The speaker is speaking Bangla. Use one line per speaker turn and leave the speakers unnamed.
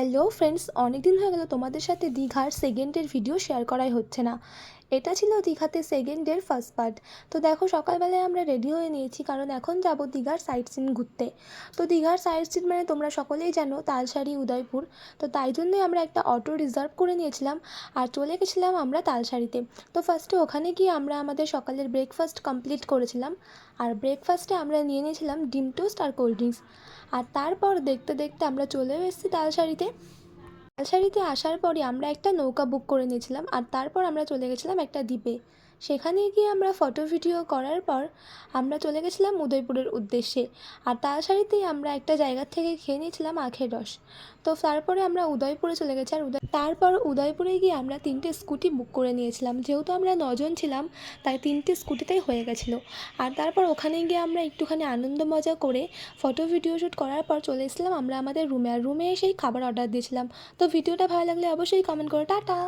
হ্যালো ফ্রেন্ডস, অনেক দিন হয়ে গেল তোমাদের সাথে দীঘার সেকেন্ডের ভিডিও শেয়ার করাই হচ্ছে না। এটা ছিল দীঘাতে সেকেন্ডের ফার্স্ট পার্ট। তো দেখো, সকালবেলায় আমরা রেডি হয়ে নিয়েছি, কারণ এখন যাব দীঘার সাইট সিন ঘুরতে। তো দীঘার সাইট সিন মানে তোমরা সকলেই জানো, তালসারি, উদয়পুর। তো তাই জন্যই আমরা একটা অটো রিজার্ভ করে নিয়েছিলাম আর চলে গেছিলাম আমরা তালসারিতে। তো ফার্স্টে ওখানে গিয়ে আমরা আমাদের সকালের ব্রেকফাস্ট কমপ্লিট করেছিলাম। আর ব্রেকফাস্টে আমরা নিয়ে নিয়েছিলাম ডিম টোস্ট আর কোল্ড ড্রিঙ্কস। আর তারপর দেখতে দেখতে আমরা চলেও এসেছি তালসারিতে। তালসারিতে আসার পরই আমরা একটা নৌকা বুক করে নিয়েছিলাম, আর তারপর আমরা চলে গেছিলাম একটা দ্বীপে। সেখানে গিয়ে আমরা ফটো ভিডিও করার পর আমরা চলে গেছিলাম উদয়পুরের উদ্দেশ্যে। আর তালসারিতেই আমরা একটা জায়গার থেকে খেয়ে নিয়েছিলাম আখের রস। তো তারপরে আমরা উদয়পুরে চলে গেছি। আর তারপর উদয়পুরে গিয়ে আমরা 3টে স্কুটি বুক করে নিয়েছিলাম, যেহেতু আমরা 9জন ছিলাম তাই 3টে স্কুটিতেই হয়ে গেছিলো। আর তারপর ওখানে গিয়ে আমরা একটুখানি আনন্দ মজা করে ফটো ভিডিও শ্যুট করার পর চলে এসেছিলাম আমরা আমাদের রুমে। আর রুমে এসেই খাবার অর্ডার দিয়েছিলাম। তো ভিডিওটা ভালো লাগলে অবশ্যই কমেন্ট করো। টাটা।